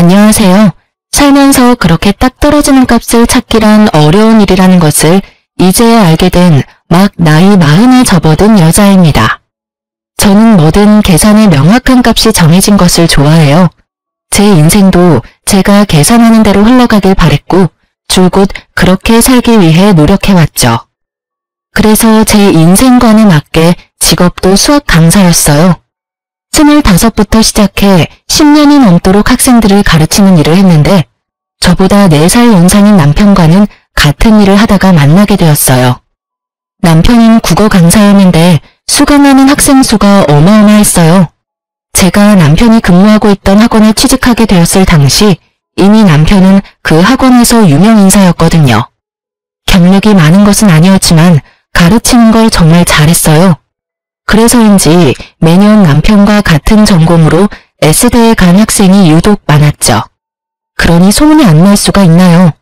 안녕하세요. 살면서 그렇게 딱 떨어지는 값을 찾기란 어려운 일이라는 것을 이제야 알게 된 막 나이 40에 접어든 여자입니다. 저는 뭐든 계산의 명확한 값이 정해진 것을 좋아해요. 제 인생도 제가 계산하는 대로 흘러가길 바랬고 줄곧 그렇게 살기 위해 노력해왔죠. 그래서 제 인생관에 맞게 직업도 수학 강사였어요. 25부터 시작해 10년이 넘도록 학생들을 가르치는 일을 했는데 저보다 4살 연상인 남편과는 같은 일을 하다가 만나게 되었어요. 남편은 국어 강사였는데 수강하는 학생 수가 어마어마했어요. 제가 남편이 근무하고 있던 학원에 취직하게 되었을 당시 이미 남편은 그 학원에서 유명 인사였거든요. 경력이 많은 것은 아니었지만 가르치는 걸 정말 잘했어요. 그래서인지 매년 남편과 같은 전공으로 S대에 간 학생이 유독 많았죠. 그러니 소문이 안 날 수가 있나요?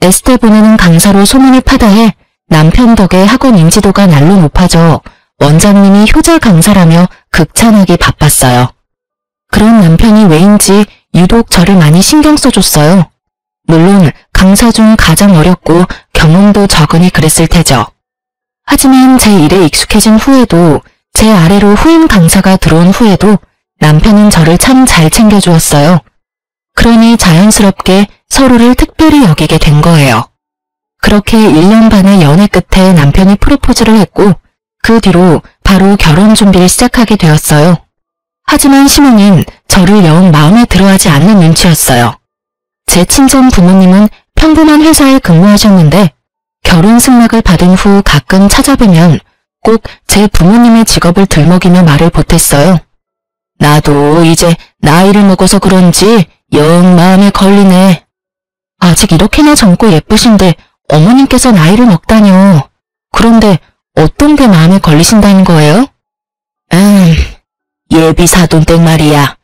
S대 보내는 강사로 소문이 파다해 남편 덕에 학원 인지도가 날로 높아져 원장님이 효자 강사라며 극찬하기 바빴어요. 그런 남편이 왜인지 유독 저를 많이 신경 써줬어요. 물론 강사 중 가장 어렸고 경험도 적으니 그랬을 테죠. 하지만 제 일에 익숙해진 후에도 제 아래로 후임 강사가 들어온 후에도 남편은 저를 참 잘 챙겨주었어요. 그러니 자연스럽게 서로를 특별히 여기게 된 거예요. 그렇게 1년 반의 연애 끝에 남편이 프로포즈를 했고 그 뒤로 바로 결혼 준비를 시작하게 되었어요. 하지만 시모는 저를 영 마음에 들어하지 않는 눈치였어요. 제 친정 부모님은 평범한 회사에 근무하셨는데 결혼 승낙을 받은 후 가끔 찾아뵈면 꼭 제 부모님의 직업을 들먹이며 말을 보탰어요. 나도 이제 나이를 먹어서 그런지 영 마음에 걸리네. 아직 이렇게나 젊고 예쁘신데 어머님께서 나이를 먹다뇨. 그런데 어떤 게 마음에 걸리신다는 거예요? 예비 사돈댁 말이야.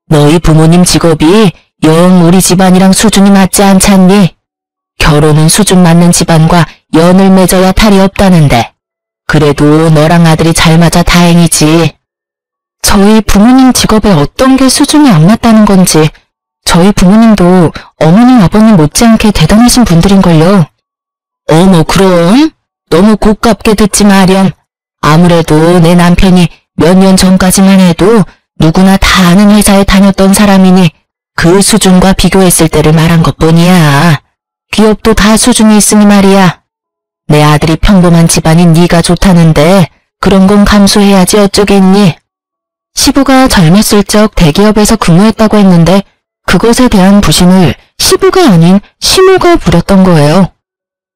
너희 부모님 직업이 영 우리 집안이랑 수준이 맞지 않잖니? 결혼은 수준 맞는 집안과 연을 맺어야 탈이 없다는데. 그래도 너랑 아들이 잘 맞아 다행이지. 저희 부모님 직업에 어떤 게 수준이 안 맞다는 건지 저희 부모님도 어머님 아버님 못지않게 대단하신 분들인걸요. 어머 그럼? 너무 고깝게 듣지 마렴. 아무래도 내 남편이 몇 년 전까지만 해도 누구나 다 아는 회사에 다녔던 사람이니 그 수준과 비교했을 때를 말한 것뿐이야. 기업도 다 수준이 있으니 말이야. 내 아들이 평범한 집안인 네가 좋다는데 그런 건 감수해야지 어쩌겠니. 시부가 젊었을 적 대기업에서 근무했다고 했는데 그것에 대한 부심을 시부가 아닌 시모가 부렸던 거예요.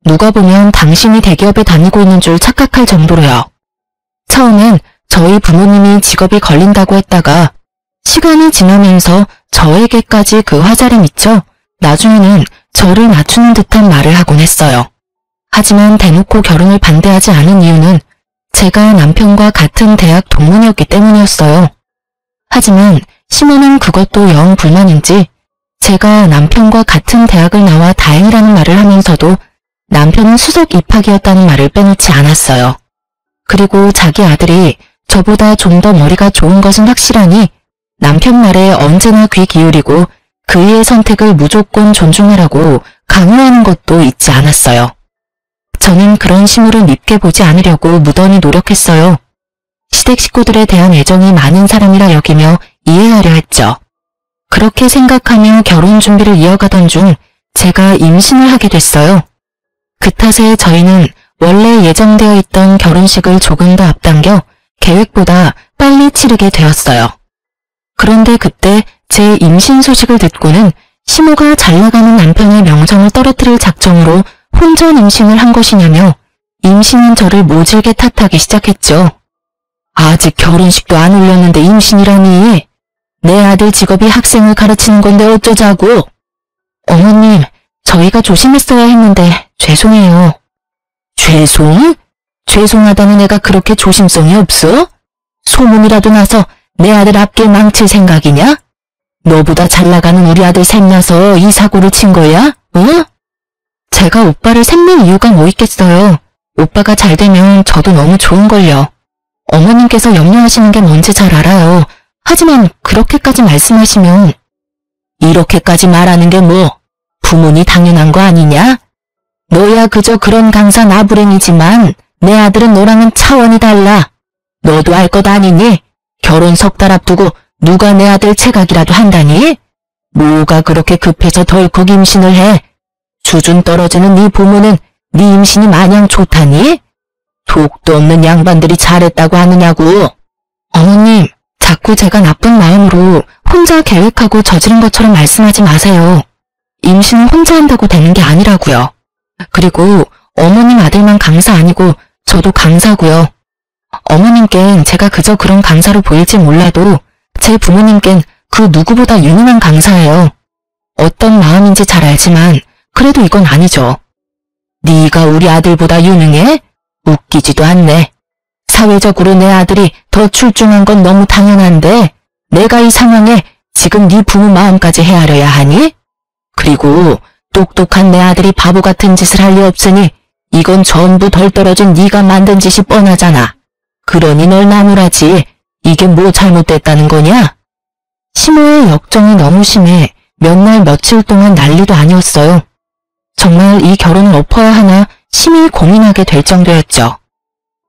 누가 보면 당신이 대기업에 다니고 있는 줄 착각할 정도로요. 처음엔 저희 부모님이 직업이 걸린다고 했다가 시간이 지나면서 저에게까지 그 화살이 미쳐 나중에는 저를 맞추는 듯한 말을 하곤 했어요. 하지만 대놓고 결혼을 반대하지 않은 이유는 제가 남편과 같은 대학 동문이었기 때문이었어요. 하지만 시모는 그것도 영 불만인지 제가 남편과 같은 대학을 나와 다행이라는 말을 하면서도 남편은 수석 입학이었다는 말을 빼놓지 않았어요. 그리고 자기 아들이 저보다 좀 더 머리가 좋은 것은 확실하니 남편 말에 언제나 귀 기울이고 그의 선택을 무조건 존중하라고 강요하는 것도 잊지 않았어요. 저는 그런 시모를 밉게 보지 않으려고 무던히 노력했어요. 시댁 식구들에 대한 애정이 많은 사람이라 여기며 이해하려 했죠. 그렇게 생각하며 결혼 준비를 이어가던 중 제가 임신을 하게 됐어요. 그 탓에 저희는 원래 예정되어 있던 결혼식을 조금 더 앞당겨 계획보다 빨리 치르게 되었어요. 그런데 그때 제 임신 소식을 듣고는 시모가 잘나가는 남편의 명성을 떨어뜨릴 작정으로 혼전 임신을 한 것이냐며 임신한 저를 모질게 탓하기 시작했죠. 아직 결혼식도 안 올렸는데 임신이라니. 내 아들 직업이 학생을 가르치는 건데 어쩌자고. 어머님, 저희가 조심했어야 했는데 죄송해요. 죄송? 죄송하다는 애가 그렇게 조심성이 없어? 소문이라도 나서 내 아들 앞길 망칠 생각이냐? 너보다 잘나가는 우리 아들 샘나서 이 사고를 친 거야? 어? 제가 오빠를 샘는 이유가 뭐 있겠어요. 오빠가 잘 되면 저도 너무 좋은걸요. 어머님께서 염려하시는 게 뭔지 잘 알아요. 하지만 그렇게까지 말씀하시면 이렇게까지 말하는 게 뭐 부모니 당연한 거 아니냐? 너야 그저 그런 강사 나부랭이지만 내 아들은 너랑은 차원이 달라. 너도 알 것 아니니? 결혼 석 달 앞두고 누가 내 아들 체각이라도 한다니? 뭐가 그렇게 급해서 덜컥 임신을 해? 수준 떨어지는 네 부모는 네 임신이 마냥 좋다니? 독도 없는 양반들이 잘했다고 하느냐고. 어머님, 자꾸 제가 나쁜 마음으로 혼자 계획하고 저지른 것처럼 말씀하지 마세요. 임신은 혼자 한다고 되는 게 아니라고요. 그리고 어머님 아들만 강사 아니고 저도 강사고요. 어머님께는 제가 그저 그런 강사로 보일지 몰라도 제 부모님께는 그 누구보다 유능한 강사예요. 어떤 마음인지 잘 알지만 그래도 이건 아니죠. 네가 우리 아들보다 유능해? 웃기지도 않네. 사회적으로 내 아들이 더 출중한 건 너무 당연한데 내가 이 상황에 지금 네 부모 마음까지 헤아려야 하니? 그리고 똑똑한 내 아들이 바보 같은 짓을 할 리 없으니 이건 전부 덜 떨어진 네가 만든 짓이 뻔하잖아. 그러니 널 나무라지. 이게 뭐 잘못됐다는 거냐? 시모의 역정이 너무 심해 몇 날 며칠 동안 난리도 아니었어요. 정말 이 결혼을 엎어야 하나 심히 고민하게 될 정도였죠.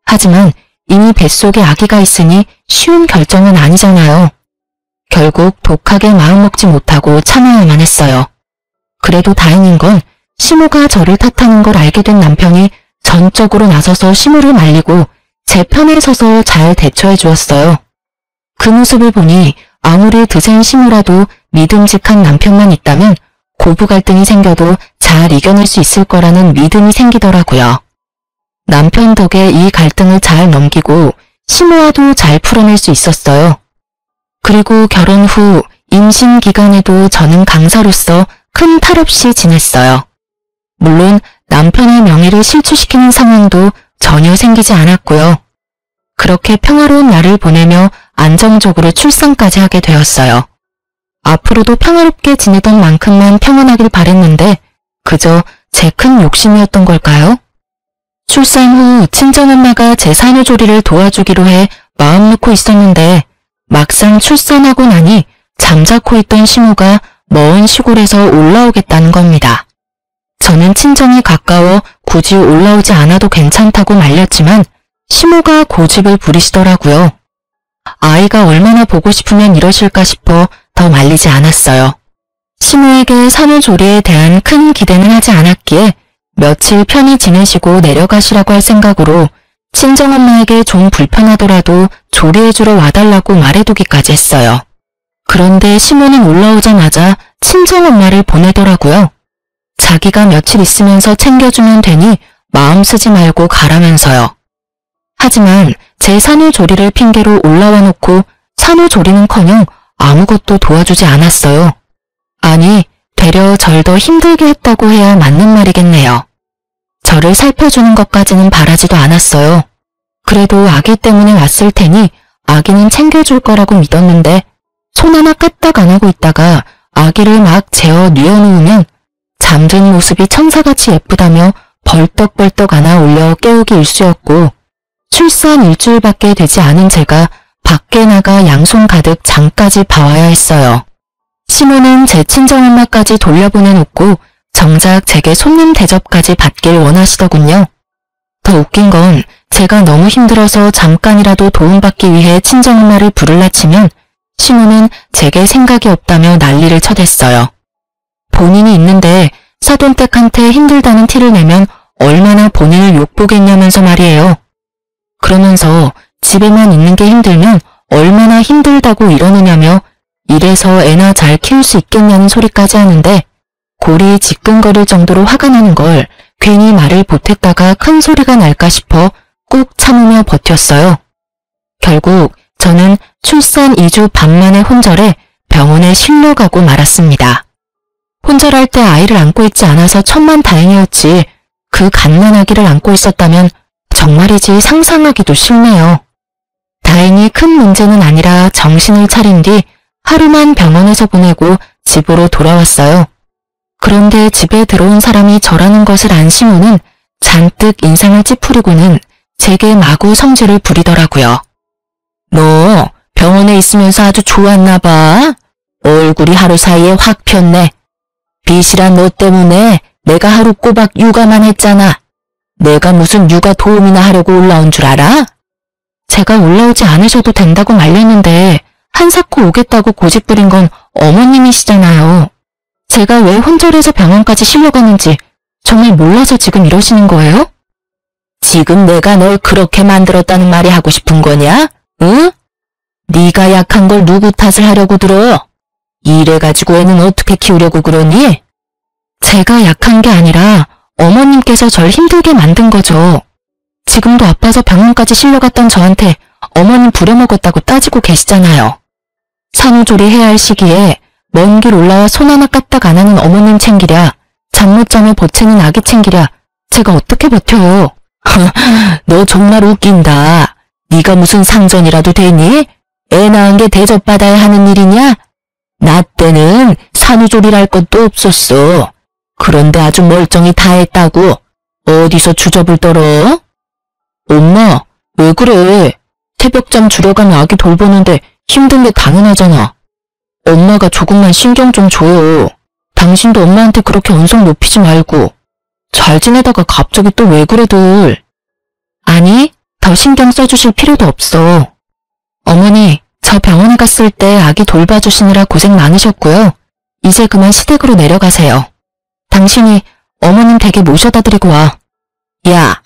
하지만 이미 뱃속에 아기가 있으니 쉬운 결정은 아니잖아요. 결국 독하게 마음먹지 못하고 참아야만 했어요. 그래도 다행인 건 시모가 저를 탓하는 걸 알게 된 남편이 전적으로 나서서 시모를 말리고 제 편에 서서 잘 대처해 주었어요. 그 모습을 보니 아무리 드센 시모라도 믿음직한 남편만 있다면 고부 갈등이 생겨도 잘 이겨낼 수 있을 거라는 믿음이 생기더라고요. 남편 덕에 이 갈등을 잘 넘기고 시모와도 잘 풀어낼 수 있었어요. 그리고 결혼 후 임신 기간에도 저는 강사로서 큰 탈 없이 지냈어요. 물론 남편의 명예를 실추시키는 상황도 전혀 생기지 않았고요. 그렇게 평화로운 날을 보내며 안정적으로 출산까지 하게 되었어요. 앞으로도 평화롭게 지내던 만큼만 평안하길 바랬는데 그저 제 큰 욕심이었던 걸까요? 출산 후 친정엄마가 제 산후조리를 도와주기로 해 마음 놓고 있었는데 막상 출산하고 나니 잠자코 있던 시모가 먼 시골에서 올라오겠다는 겁니다. 저는 친정이 가까워 굳이 올라오지 않아도 괜찮다고 말렸지만 시모가 고집을 부리시더라고요. 아이가 얼마나 보고 싶으면 이러실까 싶어 더 말리지 않았어요. 시모에게 산후조리에 대한 큰 기대는 하지 않았기에 며칠 편히 지내시고 내려가시라고 할 생각으로 친정엄마에게 좀 불편하더라도 조리해주러 와달라고 말해두기까지 했어요. 그런데 시모는 올라오자마자 친정엄마를 보내더라고요. 자기가 며칠 있으면서 챙겨주면 되니 마음 쓰지 말고 가라면서요. 하지만 제 산후조리를 핑계로 올라와 놓고 산후조리는커녕 아무것도 도와주지 않았어요. 아니, 되려 절 더 힘들게 했다고 해야 맞는 말이겠네요. 저를 살펴주는 것까지는 바라지도 않았어요. 그래도 아기 때문에 왔을 테니 아기는 챙겨줄 거라고 믿었는데 손 하나 까딱 안 하고 있다가 아기를 막 재어 뉘어놓으면 잠든 모습이 천사같이 예쁘다며 벌떡벌떡 안아 올려 깨우기 일쑤였고 출산 일주일밖에 되지 않은 제가 밖에 나가 양손 가득 장까지 봐와야 했어요. 시모는 제 친정엄마까지 돌려보내놓고 정작 제게 손님 대접까지 받길 원하시더군요. 더 웃긴 건 제가 너무 힘들어서 잠깐이라도 도움받기 위해 친정엄마를 부르라 치면 시모는 제게 생각이 없다며 난리를 쳐댔어요. 본인이 있는데 사돈댁한테 힘들다는 티를 내면 얼마나 본인을 욕보겠냐면서 말이에요. 그러면서 집에만 있는 게 힘들면 얼마나 힘들다고 이러느냐며 이래서 애나 잘 키울 수 있겠냐는 소리까지 하는데 골이 지끈거릴 정도로 화가 나는 걸 괜히 말을 보탰다가 큰 소리가 날까 싶어 꾹 참으며 버텼어요. 결국 저는 출산 2주 반 만에 혼절해 병원에 실려가고 말았습니다. 혼절할 때 아이를 안고 있지 않아서 천만다행이었지 그 갓난아기를 안고 있었다면 정말이지 상상하기도 싫네요. 다행히 큰 문제는 아니라 정신을 차린 뒤 하루만 병원에서 보내고 집으로 돌아왔어요. 그런데 집에 들어온 사람이 저라는 것을 안 시모는 잔뜩 인상을 찌푸리고는 제게 마구 성질을 부리더라고요. 너 병원에 있으면서 아주 좋았나 봐. 얼굴이 하루 사이에 확 폈네. 빚이란 너 때문에 내가 하루 꼬박 육아만 했잖아. 내가 무슨 육아 도움이나 하려고 올라온 줄 알아? 제가 올라오지 않으셔도 된다고 말렸는데 한사코 오겠다고 고집 부린 건 어머님이시잖아요. 제가 왜 혼절해서 병원까지 실려갔는지 정말 몰라서 지금 이러시는 거예요? 지금 내가 널 그렇게 만들었다는 말이 하고 싶은 거냐? 응? 네가 약한 걸 누구 탓을 하려고 들어? 이래가지고 애는 어떻게 키우려고 그러니? 제가 약한 게 아니라 어머님께서 절 힘들게 만든 거죠. 지금도 아파서 병원까지 실려갔던 저한테 어머님 부려먹었다고 따지고 계시잖아요. 산후조리 해야 할 시기에 먼 길 올라와 손 하나 까딱 안 하는 어머님 챙기랴, 잠 못 자며 보채는 아기 챙기랴, 제가 어떻게 버텨요? 너 정말 웃긴다. 네가 무슨 상전이라도 되니? 애 낳은 게 대접받아야 하는 일이냐? 나 때는 산후조리랄 것도 없었어. 그런데 아주 멀쩡히 다 했다고. 어디서 주접을 떨어? 엄마, 왜 그래? 새벽잠 줄여가며 아기 돌보는데 힘든 게 당연하잖아. 엄마가 조금만 신경 좀 줘요. 당신도 엄마한테 그렇게 언성 높이지 말고. 잘 지내다가 갑자기 또 왜 그래들. 아니, 더 신경 써주실 필요도 없어. 어머니, 저 병원에 갔을 때 아기 돌봐주시느라 고생 많으셨고요. 이제 그만 시댁으로 내려가세요. 당신이 어머님 댁에 모셔다 드리고 와. 야,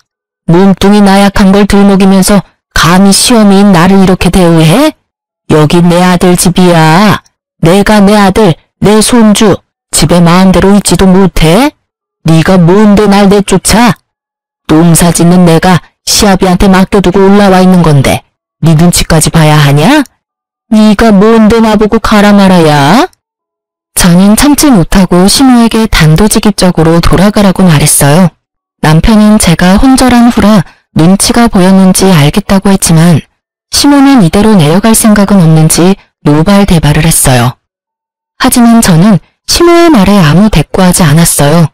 몸뚱이 나약한 걸 들먹이면서 감히 시어미인 나를 이렇게 대우해? 여기 내 아들 집이야. 내가 내 아들, 내 손주, 집에 마음대로 있지도 못해? 네가 뭔데 날 내쫓아? 농사 짓는 내가 시아비한테 맡겨두고 올라와 있는 건데 네 눈치까지 봐야 하냐? 네가 뭔데 나보고 가라 말아야? 저는 참지 못하고 시모에게 단도직입적으로 돌아가라고 말했어요. 남편은 제가 혼절한 후라 눈치가 보였는지 알겠다고 했지만 시모는 이대로 내려갈 생각은 없는지 노발대발을 했어요. 하지만 저는 시모의 말에 아무 대꾸하지 않았어요.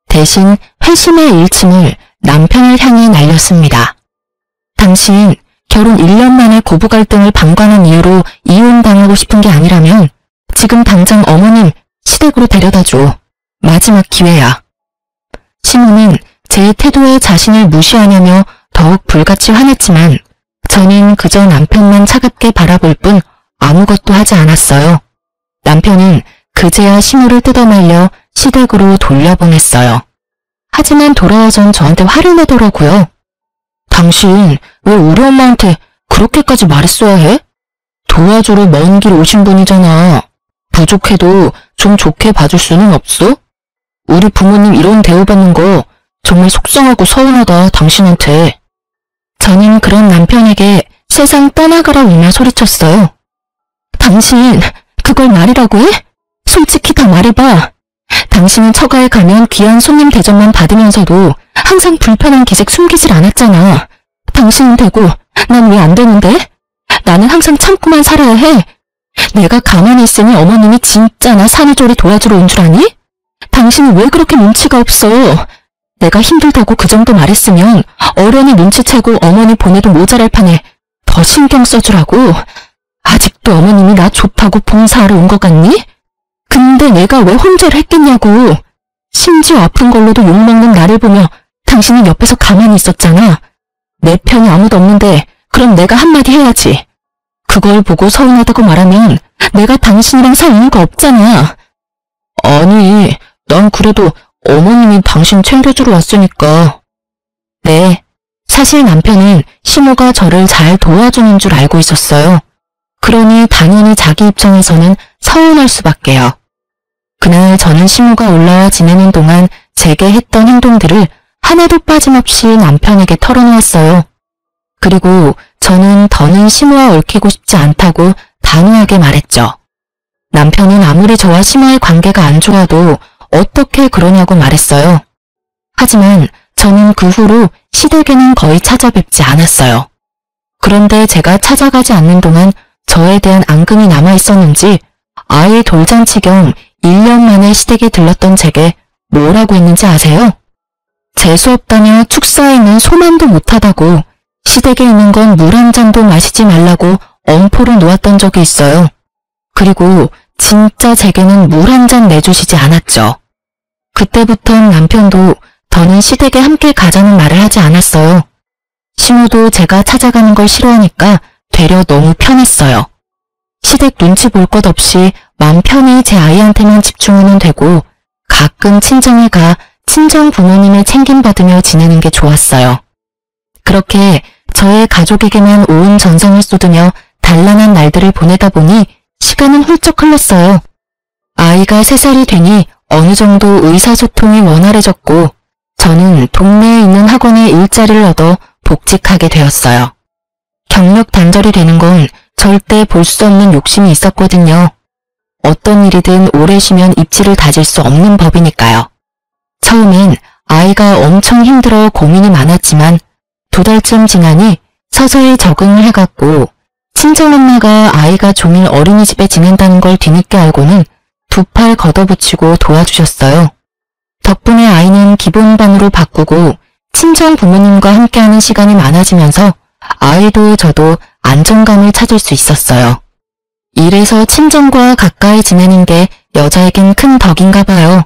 대신 회심의 일침을 남편을 향해 날렸습니다. 당신 결혼 1년 만에 고부 갈등을 방관한 이유로 이혼당하고 싶은 게 아니라면 지금 당장 어머님 시댁으로 데려다줘. 마지막 기회야. 시모는 제 태도에 자신을 무시하냐며 더욱 불같이 화냈지만 저는 그저 남편만 차갑게 바라볼 뿐 아무것도 하지 않았어요. 남편은 그제야 시모를 뜯어말려 시댁으로 돌려보냈어요. 하지만 돌아와선 저한테 화를 내더라고요. 당신 왜 우리 엄마한테 그렇게까지 말했어야 해? 도와주러 먼 길 오신 분이잖아. 부족해도 좀 좋게 봐줄 수는 없어? 우리 부모님 이런 대우받는 거 정말 속상하고 서운하다, 당신한테. 저는 그런 남편에게 세상 떠나가라 울며 소리쳤어요. 당신 그걸 말이라고 해? 솔직히 다 말해봐. 당신은 처가에 가면 귀한 손님 대접만 받으면서도 항상 불편한 기색 숨기질 않았잖아. 당신은 되고 난 왜 안 되는데? 나는 항상 참고만 살아야 해. 내가 가만히 있으니 어머님이 진짜 나 산후조리 도와주러 온 줄 아니? 당신은 왜 그렇게 눈치가 없어? 내가 힘들다고 그 정도 말했으면 어련히 눈치채고 어머니 보내도 모자랄 판에 더 신경 써주라고. 아직도 어머님이 나 좋다고 봉사하러 온 것 같니? 근데 내가 왜 혼절을 했겠냐고. 심지어 아픈 걸로도 욕먹는 나를 보며 당신은 옆에서 가만히 있었잖아. 내 편이 아무도 없는데 그럼 내가 한마디 해야지. 그걸 보고 서운하다고 말하면 내가 당신이랑 살 이유가 없잖아. 아니, 난 그래도 어머님이 당신 챙겨주러 왔으니까. 네, 사실 남편은 시모가 저를 잘 도와주는 줄 알고 있었어요. 그러니 당연히 자기 입장에서는 서운할 수밖에요. 그날 저는 시모가 올라와 지내는 동안 제게 했던 행동들을 하나도 빠짐없이 남편에게 털어놓았어요. 그리고 저는 더는 시모와 얽히고 싶지 않다고 단호하게 말했죠. 남편은 아무리 저와 시모의 관계가 안 좋아도 어떻게 그러냐고 말했어요. 하지만 저는 그 후로 시댁에는 거의 찾아뵙지 않았어요. 그런데 제가 찾아가지 않는 동안 저에 대한 앙금이 남아있었는지 아이 돌잔치 겸 1년 만에 시댁에 들렀던 제게 뭐라고 했는지 아세요? 재수없다며 축사에 있는 소만도 못하다고 시댁에 있는 건 물 한 잔도 마시지 말라고 엄포를 놓았던 적이 있어요. 그리고 진짜 제게는 물 한 잔 내주시지 않았죠. 그때부턴 남편도 더는 시댁에 함께 가자는 말을 하지 않았어요. 시모도 제가 찾아가는 걸 싫어하니까 되려 너무 편했어요. 시댁 눈치 볼 것 없이 마음 편히 제 아이한테만 집중하면 되고 가끔 친정에 가 친정 부모님의 챙김받으며 지내는 게 좋았어요. 그렇게 저의 가족에게만 온 정성을 쏟으며 단란한 날들을 보내다 보니 시간은 훌쩍 흘렀어요. 아이가 3살이 되니 어느 정도 의사소통이 원활해졌고 저는 동네에 있는 학원에 일자리를 얻어 복직하게 되었어요. 경력 단절이 되는 건 절대 볼 수 없는 욕심이 있었거든요. 어떤 일이든 오래 쉬면 입지를 다질 수 없는 법이니까요. 처음엔 아이가 엄청 힘들어 고민이 많았지만 2달쯤 지나니 서서히 적응을 해갔고 친정엄마가 아이가 종일 어린이집에 지낸다는 걸 뒤늦게 알고는 2팔 걷어붙이고 도와주셨어요. 덕분에 아이는 기본반으로 바꾸고 친정 부모님과 함께하는 시간이 많아지면서 아이도 저도 안정감을 찾을 수 있었어요. 이래서 친정과 가까이 지내는 게 여자에겐 큰 덕인가 봐요.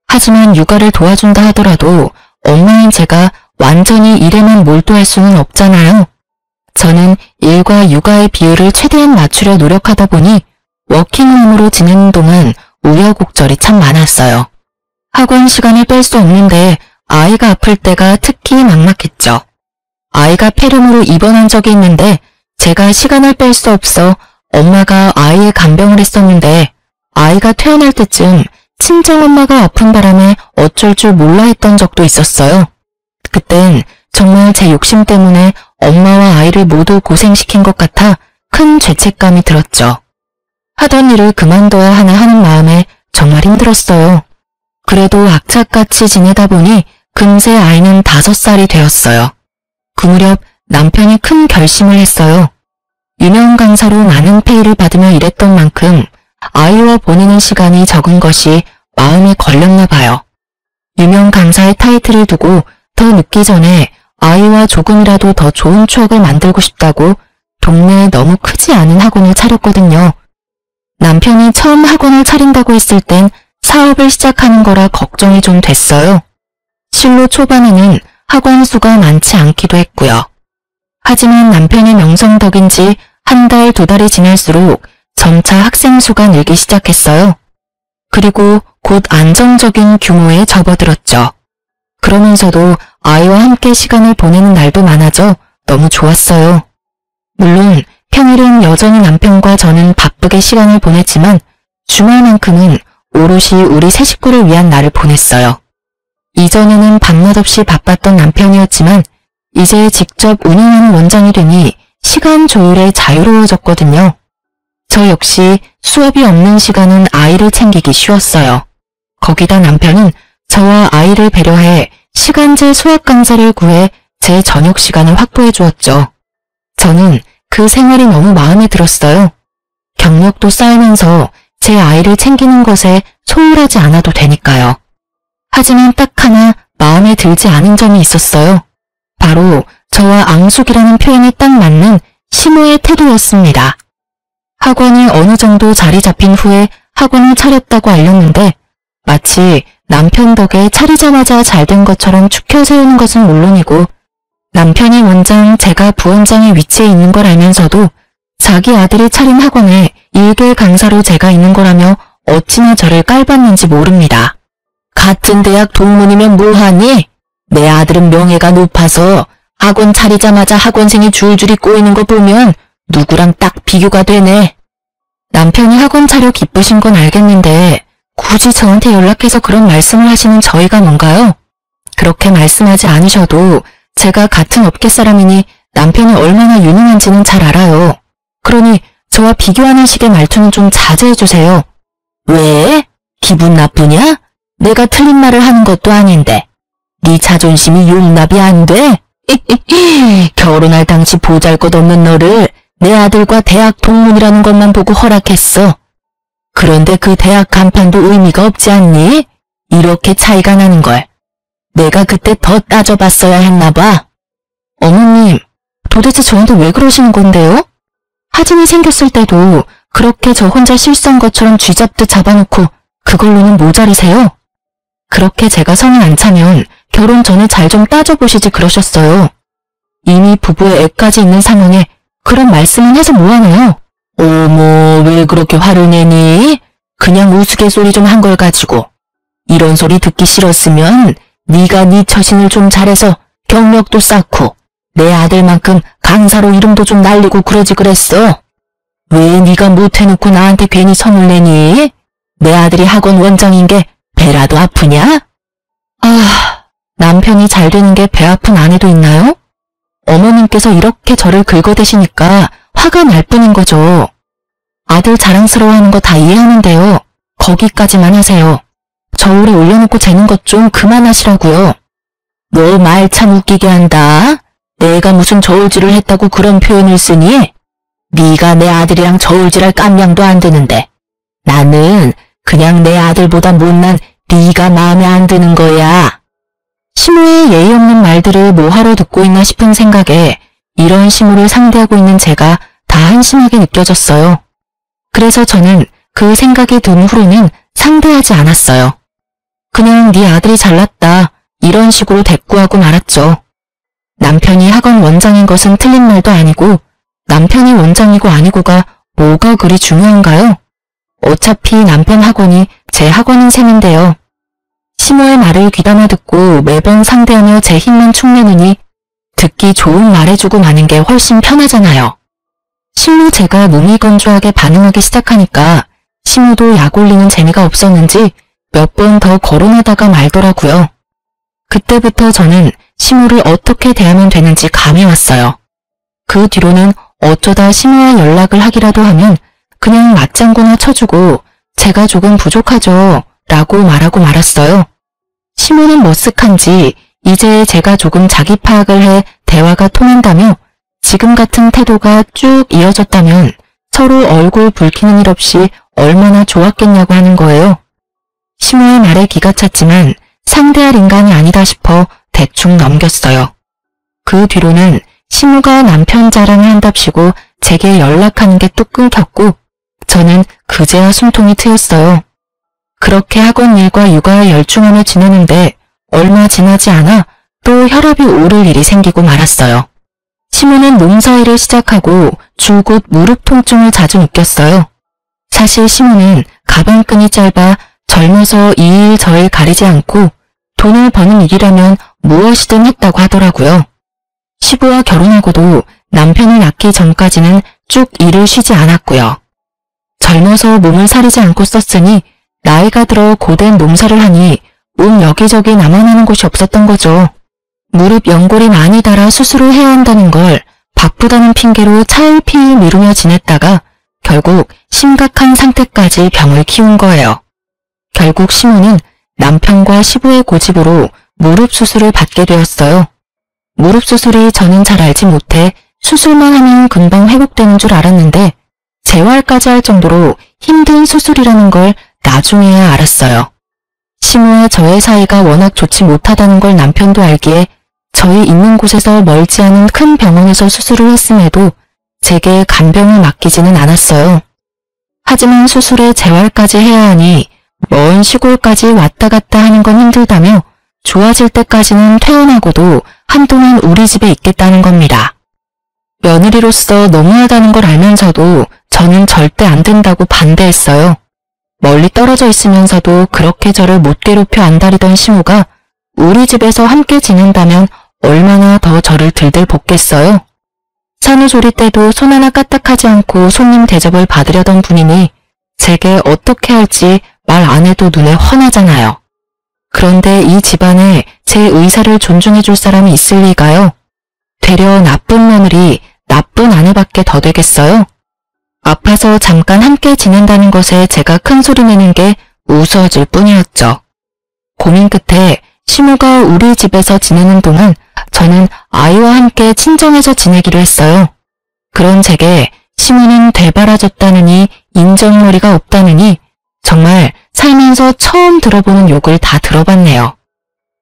하지만 육아를 도와준다 하더라도 엄마인 제가 완전히 일에만 몰두할 수는 없잖아요. 저는 일과 육아의 비율을 최대한 맞추려 노력하다 보니 워킹맘으로 지내는 동안 우여곡절이 참 많았어요. 학원 시간을 뺄 수 없는데 아이가 아플 때가 특히 막막했죠. 아이가 폐렴으로 입원한 적이 있는데 제가 시간을 뺄 수 없어 엄마가 아이의 간병을 했었는데 아이가 퇴원할 때쯤 친정엄마가 아픈 바람에 어쩔 줄 몰라 했던 적도 있었어요. 그땐 정말 제 욕심 때문에 엄마와 아이를 모두 고생시킨 것 같아 큰 죄책감이 들었죠. 하던 일을 그만둬야 하나 하는 마음에 정말 힘들었어요. 그래도 악착같이 지내다 보니 금세 아이는 5살이 되었어요. 그 무렵 남편이 큰 결심을 했어요. 유명 강사로 많은 페이를 받으며 일했던 만큼 아이와 보내는 시간이 적은 것이 마음에 걸렸나 봐요. 유명 강사의 타이틀을 두고 더 늦기 전에 아이와 조금이라도 더 좋은 추억을 만들고 싶다고 동네에 너무 크지 않은 학원을 차렸거든요. 남편이 처음 학원을 차린다고 했을 땐 사업을 시작하는 거라 걱정이 좀 됐어요. 실로 초반에는 학원 수가 많지 않기도 했고요. 하지만 남편의 명성 덕인지 1달, 2달이 지날수록 점차 학생 수가 늘기 시작했어요. 그리고 곧 안정적인 규모에 접어들었죠. 그러면서도 아이와 함께 시간을 보내는 날도 많아져 너무 좋았어요. 물론 평일은 여전히 남편과 저는 바쁘게 시간을 보냈지만 주말만큼은 오롯이 우리 세 식구를 위한 날을 보냈어요. 이전에는 밤낮 없이 바빴던 남편이었지만 이제 직접 운영하는 원장이 되니 시간 조율에 자유로워졌거든요. 저 역시 수업이 없는 시간은 아이를 챙기기 쉬웠어요. 거기다 남편은 저와 아이를 배려해 시간제 수학 강사를 구해 제 저녁 시간을 확보해 주었죠. 저는 그 생활이 너무 마음에 들었어요. 경력도 쌓이면서 제 아이를 챙기는 것에 소홀하지 않아도 되니까요. 하지만 딱 하나 마음에 들지 않은 점이 있었어요. 바로 저와 앙숙이라는 표현이 딱 맞는 시모의 태도였습니다. 학원이 어느 정도 자리 잡힌 후에 학원을 차렸다고 알렸는데 마치 남편 덕에 차리자마자 잘된 것처럼 축혀 세우는 것은 물론이고 남편이 원장, 제가 부원장의 위치에 있는 걸 알면서도 자기 아들이 차린 학원에 일개 강사로 제가 있는 거라며 어찌나 저를 깔봤는지 모릅니다. 같은 대학 동문이면 뭐하니? 내 아들은 명예가 높아서 학원 차리자마자 학원생이 줄줄이 꼬이는 거 보면 누구랑 딱 비교가 되네. 남편이 학원 차려 기쁘신 건 알겠는데 굳이 저한테 연락해서 그런 말씀을 하시는 저희가 뭔가요? 그렇게 말씀하지 않으셔도 제가 같은 업계 사람이니 남편이 얼마나 유능한지는 잘 알아요. 그러니 저와 비교하는 식의 말투는 좀 자제해주세요. 왜? 기분 나쁘냐? 내가 틀린 말을 하는 것도 아닌데. 네 자존심이 용납이 안 돼? 결혼할 당시 보잘것없는 너를 내 아들과 대학 동문이라는 것만 보고 허락했어. 그런데 그 대학 간판도 의미가 없지 않니? 이렇게 차이가 나는 걸. 내가 그때 더 따져봤어야 했나 봐. 어머님, 도대체 저한테 왜 그러시는 건데요? 하진이 생겼을 때도 그렇게 저 혼자 실수한 것처럼 쥐잡듯 잡아놓고 그걸로는 모자르세요? 그렇게 제가 성에 안 차면 결혼 전에 잘 좀 따져보시지 그러셨어요. 이미 부부의 애까지 있는 상황에 그런 말씀은 해서 뭐하나요? 어머, 왜 그렇게 화를 내니? 그냥 우스갯소리 좀 한 걸 가지고. 이런 소리 듣기 싫었으면 네가 네 처신을 좀 잘해서 경력도 쌓고 내 아들만큼 강사로 이름도 좀 날리고 그러지 그랬어. 왜 네가 못해놓고 나한테 괜히 선을 내니? 내 아들이 학원 원장인 게 배라도 아프냐? 아, 남편이 잘 되는 게 배 아픈 아내도 있나요? 어머님께서 이렇게 저를 긁어대시니까 화가 날 뿐인 거죠. 아들 자랑스러워하는 거 다 이해하는데요. 거기까지만 하세요. 저울에 올려놓고 재는 것 좀 그만하시라고요. 너 말 참 웃기게 한다. 내가 무슨 저울질을 했다고 그런 표현을 쓰니? 네가 내 아들이랑 저울질할 깜냥도 안 드는데 나는 그냥 내 아들보다 못난 네가 마음에 안 드는 거야. 시모의 예의 없는 말들을 뭐하러 듣고 있나 싶은 생각에 이런 시모를 상대하고 있는 제가 다 한심하게 느껴졌어요. 그래서 저는 그 생각이 든 후로는 상대하지 않았어요. 그냥 네 아들이 잘났다 이런 식으로 대꾸하고 말았죠. 남편이 학원 원장인 것은 틀린 말도 아니고 남편이 원장이고 아니고가 뭐가 그리 중요한가요? 어차피 남편 학원이 제 학원인 셈인데요. 시모의 말을 귀담아 듣고 매번 상대하며 제 힘만 축내느니 듣기 좋은 말해주고 마는 게 훨씬 편하잖아요. 실로 제가 무미건조하게 반응하기 시작하니까 시모도 약 올리는 재미가 없었는지 몇 번 더 거론하다가 말더라고요. 그때부터 저는 시모를 어떻게 대하면 되는지 감이 왔어요. 그 뒤로는 어쩌다 시모와 연락을 하기라도 하면 그냥 맞장구나 쳐주고 제가 조금 부족하죠 라고 말하고 말았어요. 시모는 머쓱한지 이제 제가 조금 자기 파악을 해 대화가 통한다며 지금 같은 태도가 쭉 이어졌다면 서로 얼굴 붉히는 일 없이 얼마나 좋았겠냐고 하는 거예요. 시모의 말에 기가 찼지만 상대할 인간이 아니다 싶어 대충 넘겼어요. 그 뒤로는 시모가 남편 자랑을 한답시고 제게 연락하는 게 뚝 끊겼고 저는 그제야 숨통이 트였어요. 그렇게 학원 일과 육아에 열중하며 지내는데 얼마 지나지 않아 또 혈압이 오를 일이 생기고 말았어요. 시모는 농사일을 시작하고 줄곧 무릎 통증을 자주 느꼈어요. 사실 시모는 가방끈이 짧아 젊어서 이 일 저 일 가리지 않고 돈을 버는 일이라면 무엇이든 했다고 하더라고요. 시부와 결혼하고도 남편을 낳기 전까지는 쭉 일을 쉬지 않았고요. 젊어서 몸을 사리지 않고 썼으니 나이가 들어 고된 농사를 하니 온 여기저기 나만 하는 곳이 없었던 거죠. 무릎 연골이 많이 닳아 수술을 해야 한다는 걸 바쁘다는 핑계로 차일피일 미루며 지냈다가 결국 심각한 상태까지 병을 키운 거예요. 결국 시모는 남편과 시부의 고집으로 무릎 수술을 받게 되었어요. 무릎 수술이 저는 잘 알지 못해 수술만 하면 금방 회복되는 줄 알았는데 재활까지 할 정도로 힘든 수술이라는 걸 나중에야 알았어요. 시모와 저의 사이가 워낙 좋지 못하다는 걸 남편도 알기에 저희 있는 곳에서 멀지 않은 큰 병원에서 수술을 했음에도 제게 간병을 맡기지는 않았어요. 하지만 수술에 재활까지 해야 하니 먼 시골까지 왔다 갔다 하는 건 힘들다며 좋아질 때까지는 퇴원하고도 한동안 우리 집에 있겠다는 겁니다. 며느리로서 너무하다는 걸 알면서도 저는 절대 안 된다고 반대했어요. 멀리 떨어져 있으면서도 그렇게 저를 못 괴롭혀 안달이던 시모가 우리 집에서 함께 지낸다면 얼마나 더 저를 들들 볶겠어요. 산후조리 때도 손 하나 까딱하지 않고 손님 대접을 받으려던 분이니 제게 어떻게 할지 말 안 해도 눈에 훤하잖아요. 그런데 이 집안에 제 의사를 존중해줄 사람이 있을 리가요? 되려 나쁜 며느리, 나쁜 아내밖에 더 되겠어요? 아파서 잠깐 함께 지낸다는 것에 제가 큰 소리 내는 게 우스워질 뿐이었죠. 고민 끝에 시모가 우리 집에서 지내는 동안 저는 아이와 함께 친정에서 지내기로 했어요. 그런 제게 시모는 되바라졌다느니 인정머리가 없다느니 정말 살면서 처음 들어보는 욕을 다 들어봤네요.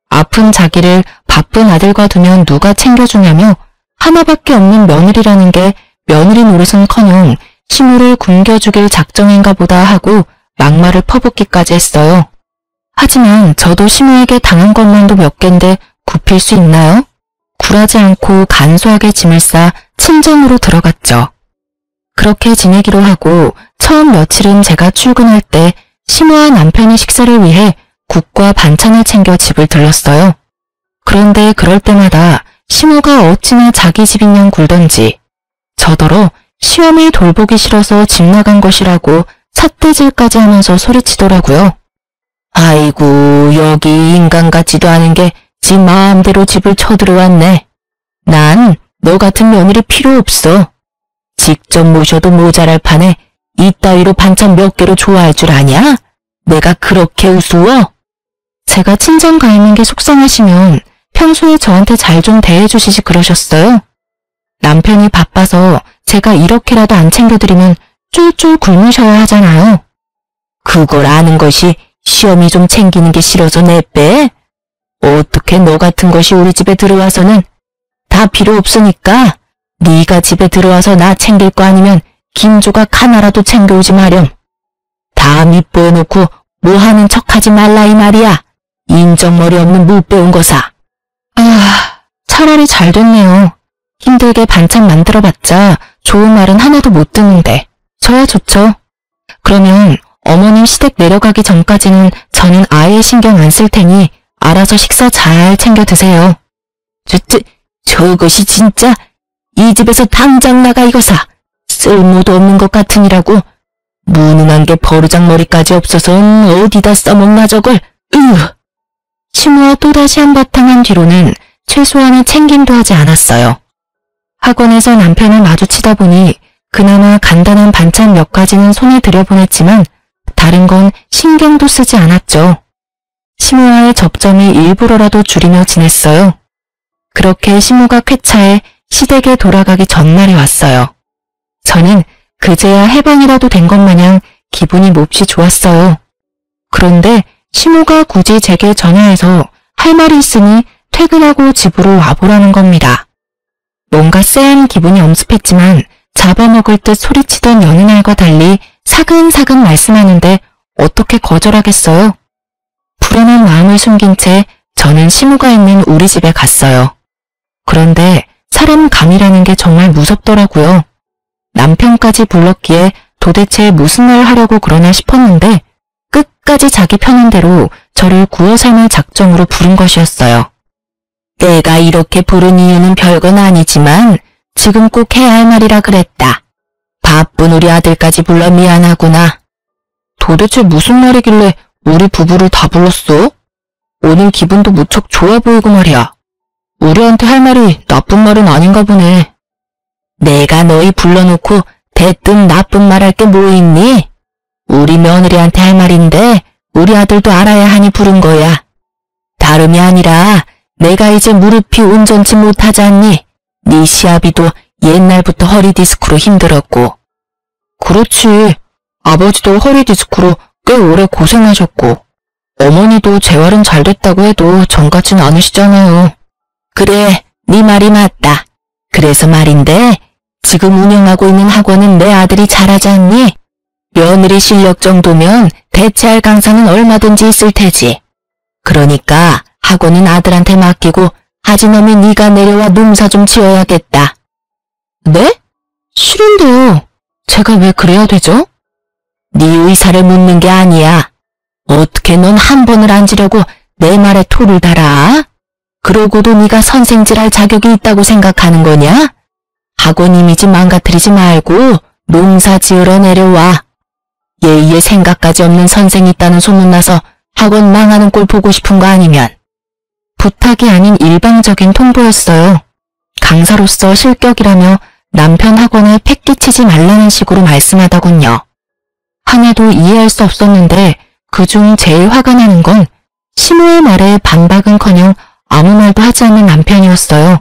아픈 자기를 바쁜 아들과 두면 누가 챙겨주냐며 하나밖에 없는 며느리라는 게 며느리 노릇은커녕 시모를 굶겨주길 작정인가 보다 하고 막말을 퍼붓기까지 했어요. 하지만 저도 시모에게 당한 것만도 몇 갠데 굽힐 수 있나요? 굴하지 않고 간소하게 짐을 싸 친정으로 들어갔죠. 그렇게 지내기로 하고 처음 며칠은 제가 출근할 때 시모와 남편의 식사를 위해 국과 반찬을 챙겨 집을 들렀어요. 그런데 그럴 때마다 시모가 어찌나 자기 집인 양 굴던지 저더러 시험을 돌보기 싫어서 집 나간 것이라고 삿대질까지 하면서 소리치더라고요. 아이고, 여기 인간 같지도 않은 게 지 마음대로 집을 쳐들어왔네. 난 너 같은 며느리 필요 없어. 직접 모셔도 모자랄 판에 이따위로 반찬 몇 개로 좋아할 줄 아냐? 내가 그렇게 우스워? 제가 친정 가 있는 게 속상하시면 평소에 저한테 잘 좀 대해주시지 그러셨어요. 남편이 바빠서 제가 이렇게라도 안 챙겨드리면 쫄쫄 굶으셔야 하잖아요. 그걸 아는 것이 시험이 좀 챙기는 게 싫어서 내빼? 어떻게 너 같은 것이 우리 집에 들어와서는 다 필요 없으니까 네가 집에 들어와서 나 챙길 거 아니면 김조각 하나라도 챙겨오지 마렴. 다 밑보여놓고 뭐 하는 척하지 말라 이 말이야. 인정머리 없는 못 배운 거사. 차라리 잘 됐네요. 힘들게 반찬 만들어봤자 좋은 말은 하나도 못 듣는데 저야 좋죠. 그러면 어머님 시댁 내려가기 전까지는 저는 아예 신경 안 쓸 테니 알아서 식사 잘 챙겨 드세요. 저것이 진짜 이 집에서 당장 나가 이거사. 쓸모도 없는 것 같으니라고. 무능한 게 버르장머리까지 없어서 어디다 써먹나 저걸. 시모와 또다시 한바탕 한 뒤로는 최소한의 챙김도 하지 않았어요. 학원에서 남편을 마주치다 보니 그나마 간단한 반찬 몇 가지는 손에 들여보냈지만 다른 건 신경도 쓰지 않았죠. 시모와의 접점이 일부러라도 줄이며 지냈어요. 그렇게 시모가 쾌차해 시댁에 돌아가기 전날이 왔어요. 저는 그제야 해방이라도 된 것 마냥 기분이 몹시 좋았어요. 그런데 시모가 굳이 제게 전화해서 할 말이 있으니 퇴근하고 집으로 와보라는 겁니다. 뭔가 쎄한 기분이 엄습했지만 잡아먹을 듯 소리치던 여느 날과 달리 사근사근 말씀하는데 어떻게 거절하겠어요? 불안한 마음을 숨긴 채 저는 시모가 있는 우리 집에 갔어요. 그런데 사람 감이라는 게 정말 무섭더라고요. 남편까지 불렀기에 도대체 무슨 말을 하려고 그러나 싶었는데 끝까지 자기 편한 대로 저를 구워 삶을 작정으로 부른 것이었어요. 내가 이렇게 부른 이유는 별건 아니지만 지금 꼭 해야 할 말이라 그랬다. 바쁜 우리 아들까지 불러 미안하구나. 도대체 무슨 말이길래 우리 부부를 다 불렀어? 오늘 기분도 무척 좋아 보이고 말이야. 우리한테 할 말이 나쁜 말은 아닌가 보네. 내가 너희 불러놓고 대뜸 나쁜 말 할 게 뭐 있니? 우리 며느리한테 할 말인데 우리 아들도 알아야 하니 부른 거야. 다름이 아니라 내가 이제 무릎이 온전치 못하지 않니? 네 시아비도 옛날부터 허리 디스크로 힘들었고. 그렇지. 아버지도 허리 디스크로 꽤 오래 고생하셨고 어머니도 재활은 잘 됐다고 해도 전같진 않으시잖아요. 그래, 네 말이 맞다. 그래서 말인데 지금 운영하고 있는 학원은 내 아들이 잘하지 않니? 며느리 실력 정도면 대체할 강사는 얼마든지 있을 테지. 그러니까 학원은 아들한테 맡기고 하지놈이 네가 내려와 농사 좀 지어야겠다. 네? 싫은데요. 제가 왜 그래야 되죠? 네 의사를 묻는 게 아니야. 어떻게 넌 한 번을 앉으려고 내 말에 토를 달아? 그러고도 네가 선생질할 자격이 있다고 생각하는 거냐? 학원 이미지 망가뜨리지 말고 농사 지으러 내려와. 예의에 생각까지 없는 선생 있다는 소문나서 학원 망하는 꼴 보고 싶은 거 아니면. 부탁이 아닌 일방적인 통보였어요. 강사로서 실격이라며 남편 학원에 패끼치지 말라는 식으로 말씀하더군요. 하나도 이해할 수 없었는데 그중 제일 화가 나는 건 시모의 말에 반박은커녕 아무 말도 하지 않는 남편이었어요.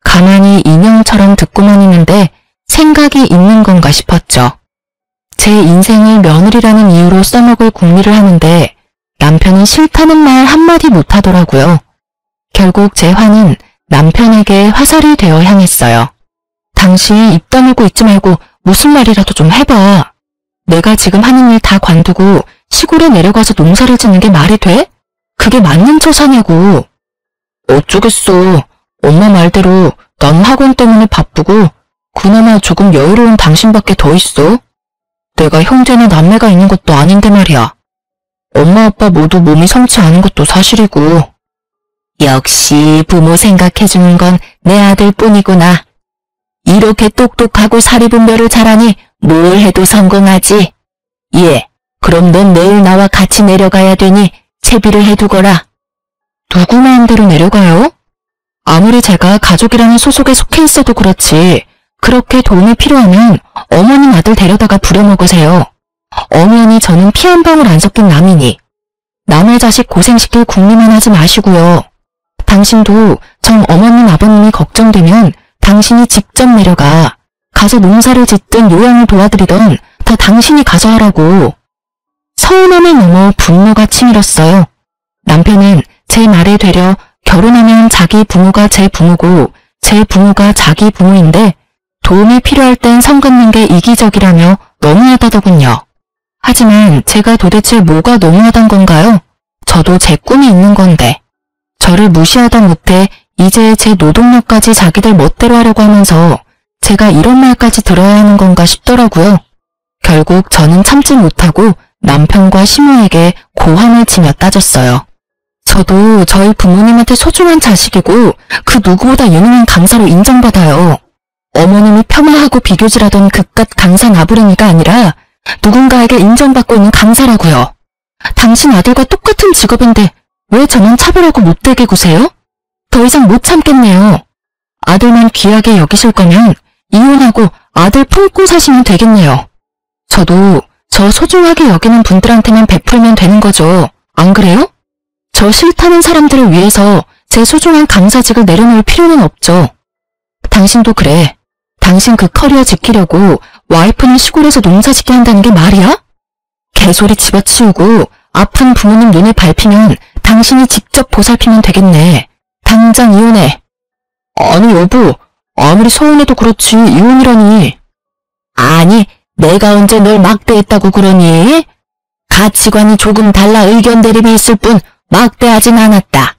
가만히 인형처럼 듣고만 있는데 생각이 있는 건가 싶었죠. 제 인생을 며느리라는 이유로 써먹을 궁리를 하는데 남편은 싫다는 말 한마디 못하더라고요. 결국 제 화는 남편에게 화살이 되어 향했어요. 당신 입 다물고 있지 말고 무슨 말이라도 좀 해봐. 내가 지금 하는 일 다 관두고 시골에 내려가서 농사를 짓는 게 말이 돼? 그게 맞는 처사냐고. 어쩌겠어. 엄마 말대로 난 학원 때문에 바쁘고 그나마 조금 여유로운 당신밖에 더 있어. 내가 형제나 남매가 있는 것도 아닌데 말이야. 엄마 아빠 모두 몸이 성치 않은 것도 사실이고. 역시 부모 생각해주는 건 내 아들뿐이구나. 이렇게 똑똑하고 사리분별을 잘하니 뭘 해도 성공하지. 예, 그럼 넌 내일 나와 같이 내려가야 되니 채비를 해두거라. 누구 마음대로 내려가요? 아무리 제가 가족이라는 소속에 속해 있어도 그렇지 그렇게 도움이 필요하면 어머님 아들 데려다가 부려먹으세요. 엄연히 저는 피 한 방울 안 섞인 남이니 남의 자식 고생시킬 궁리만 하지 마시고요. 당신도 정 어머님 아버님이 걱정되면 당신이 직접 내려가 가서 농사를 짓든 요양을 도와드리던 다 당신이 가서 하라고. 서운함을 넘어 분노가 치밀었어요. 남편은 제 말에 되려 결혼하면 자기 부모가 제 부모고 제 부모가 자기 부모인데 도움이 필요할 땐 선 긋는 게 이기적이라며 너무하다더군요. 하지만 제가 도대체 뭐가 너무하단 건가요? 저도 제 꿈이 있는 건데. 저를 무시하다 못해 이제 제 노동력까지 자기들 멋대로 하려고 하면서 제가 이런 말까지 들어야 하는 건가 싶더라고요. 결국 저는 참지 못하고 남편과 시모에게 고함을 치며 따졌어요. 저도 저희 부모님한테 소중한 자식이고 그 누구보다 유능한 강사로 인정받아요. 어머님이 폄하하고 비교질하던 그깟 강사 나부랭이가 아니라 누군가에게 인정받고 있는 강사라고요. 당신 아들과 똑같은 직업인데 왜 저만 차별하고 못되게 구세요? 더 이상 못 참겠네요. 아들만 귀하게 여기실 거면 이혼하고 아들 품고 사시면 되겠네요. 저도 저 소중하게 여기는 분들한테만 베풀면 되는 거죠. 안 그래요? 저 싫다는 사람들을 위해서 제 소중한 강사직을 내려놓을 필요는 없죠. 당신도 그래. 당신 그 커리어 지키려고 와이프는 시골에서 농사 짓게 한다는 게 말이야? 개소리 집어치우고 아픈 부모님 눈에 밟히면 당신이 직접 보살피면 되겠네. 당장 이혼해. 아니 여보, 아무리 서운해도 그렇지 이혼이라니. 아니, 내가 언제 널 막대했다고 그러니? 가치관이 조금 달라 의견 대립이 있을 뿐 막대하진 않았다.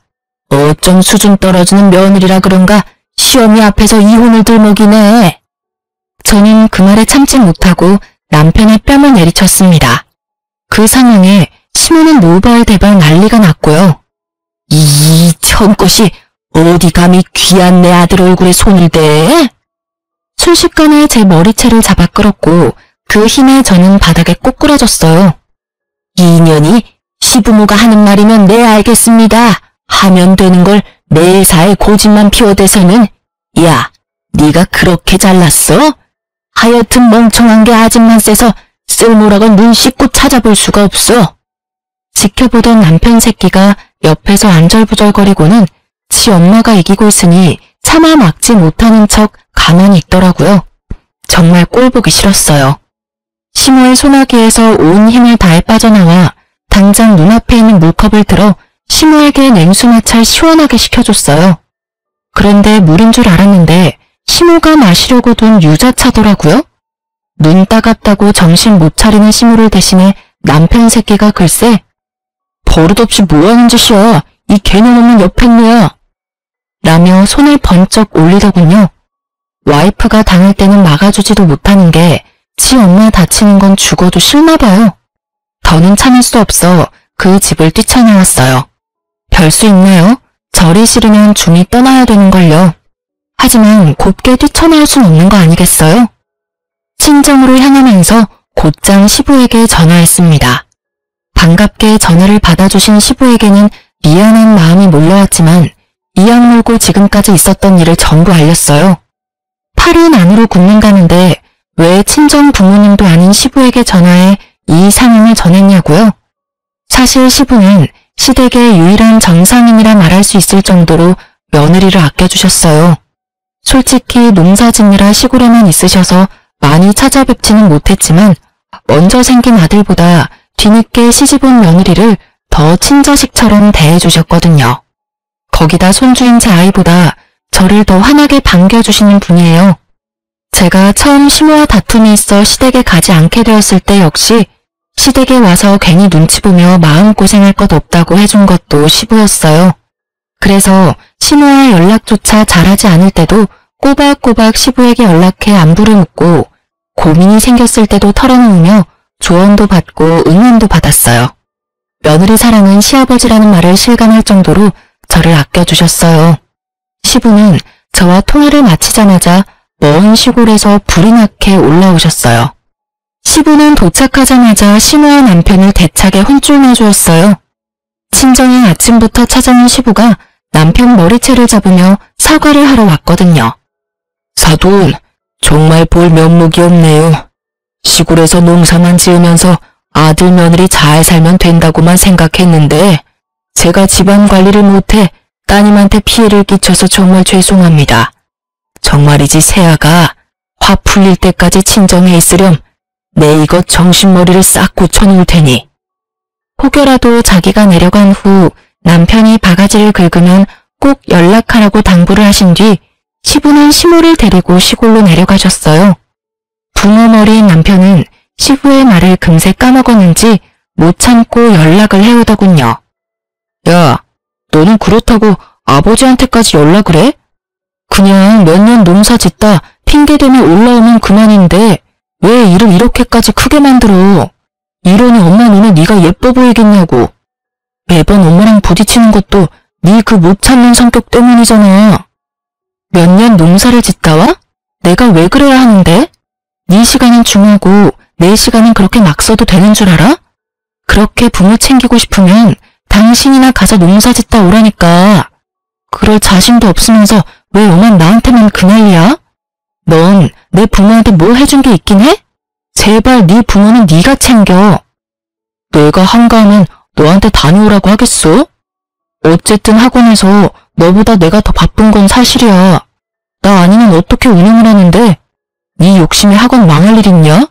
어쩜 수준 떨어지는 며느리라 그런가 시어미 앞에서 이혼을 들먹이네. 저는 그 말에 참지 못하고 남편의 뺨을 내리쳤습니다. 그 상황에 시모는 노발대발 난리가 났고요. 이 천것이 어디 감히 귀한 내 아들 얼굴에 손을 대? 순식간에 제 머리채를 잡아 끌었고 그 힘에 저는 바닥에 꼬꾸라졌어요. 이년이 시부모가 하는 말이면 네 알겠습니다. 하면 되는 걸 매사에 고집만 피워대서는 야, 네가 그렇게 잘났어? 하여튼 멍청한 게 아직만 세서 쓸모락은 눈 씻고 찾아볼 수가 없어. 지켜보던 남편 새끼가 옆에서 안절부절거리고는 지 엄마가 이기고 있으니 차마 막지 못하는 척 가만히 있더라고요. 정말 꼴보기 싫었어요. 시모의 소나기에서 온 힘을 다해 빠져나와 당장 눈앞에 있는 물컵을 들어 시모에게 냉수마찰 시원하게 시켜줬어요. 그런데 물인 줄 알았는데 시모가 마시려고 둔 유자차더라고요. 눈 따갑다고 정신 못 차리는 시모를 대신해 남편 새끼가 글쎄 버릇없이 뭐하는 짓이야. 이 개념 없는 여편네야. 라며 손을 번쩍 올리더군요. 와이프가 당할 때는 막아주지도 못하는 게 지 엄마 다치는 건 죽어도 싫나봐요. 더는 참을 수 없어 그 집을 뛰쳐나왔어요. 별 수 있나요? 절이 싫으면 중이 떠나야 되는걸요. 하지만 곱게 뛰쳐나올 순 없는 거 아니겠어요? 친정으로 향하면서 곧장 시부에게 전화했습니다. 반갑게 전화를 받아주신 시부에게는 미안한 마음이 몰려왔지만 이악 물고 지금까지 있었던 일을 전부 알렸어요. 팔은 안으로 굽는다는데 왜 친정 부모님도 아닌 시부에게 전화해 이 상황을 전했냐고요? 사실 시부는 시댁의 유일한 정상인이라 말할 수 있을 정도로 며느리를 아껴주셨어요. 솔직히 농사 짓느라 시골에만 있으셔서 많이 찾아뵙지는 못했지만 먼저 생긴 아들보다 뒤늦게 시집온 며느리를 더 친자식처럼 대해주셨거든요. 거기다 손주인 제 아이보다 저를 더 환하게 반겨주시는 분이에요. 제가 처음 시모와 다툼이 있어 시댁에 가지 않게 되었을 때 역시 시댁에 와서 괜히 눈치 보며 마음고생할 것 없다고 해준 것도 시부였어요. 그래서 시모와 연락조차 잘하지 않을 때도 꼬박꼬박 시부에게 연락해 안부를 묻고 고민이 생겼을 때도 털어놓으며 조언도 받고 응원도 받았어요. 며느리 사랑은 시아버지라는 말을 실감할 정도로 저를 아껴주셨어요. 시부는 저와 통화를 마치자마자 먼 시골에서 불이 나게 올라오셨어요. 시부는 도착하자마자 시모와 남편을 대차게 혼쭐 내주었어요. 친정인 아침부터 찾아온 시부가 남편 머리채를 잡으며 사과를 하러 왔거든요. 사돈, 정말 볼 면목이 없네요. 시골에서 농사만 지으면서 아들 며느리 잘 살면 된다고만 생각했는데 제가 집안 관리를 못해 따님한테 피해를 끼쳐서 정말 죄송합니다. 정말이지 새아가 화 풀릴 때까지 친정에 있으렴 내 이것 정신머리를 싹 고쳐놓을 테니. 혹여라도 자기가 내려간 후 남편이 바가지를 긁으면 꼭 연락하라고 당부를 하신 뒤 시부는 시모를 데리고 시골로 내려가셨어요. 붕어 머리인 남편은 시부의 말을 금세 까먹었는지 못 참고 연락을 해오더군요. 야, 너는 그렇다고 아버지한테까지 연락을 해? 그냥 몇 년 농사 짓다 핑계대며 올라오면 그만인데 왜 일을 이렇게까지 크게 만들어? 이러니 엄마 눈에 네가 예뻐 보이겠냐고. 매번 엄마랑 부딪히는 것도 네 그 못 참는 성격 때문이잖아. 몇 년 농사를 짓다 와? 내가 왜 그래야 하는데? 네 시간은 중하고 내 시간은 그렇게 막 써도 되는 줄 알아? 그렇게 부모 챙기고 싶으면 당신이나 가서 농사 짓다 오라니까. 그럴 자신도 없으면서 왜 엄만 나한테만 그 난리야? 넌 내 부모한테 뭐 해준 게 있긴 해? 제발 네 부모는 네가 챙겨. 내가 한가하면 너한테 다녀오라고 하겠어? 어쨌든 학원에서 너보다 내가 더 바쁜 건 사실이야. 나 아니면 어떻게 운영을 하는데 네 욕심에 학원 망할 일 있냐?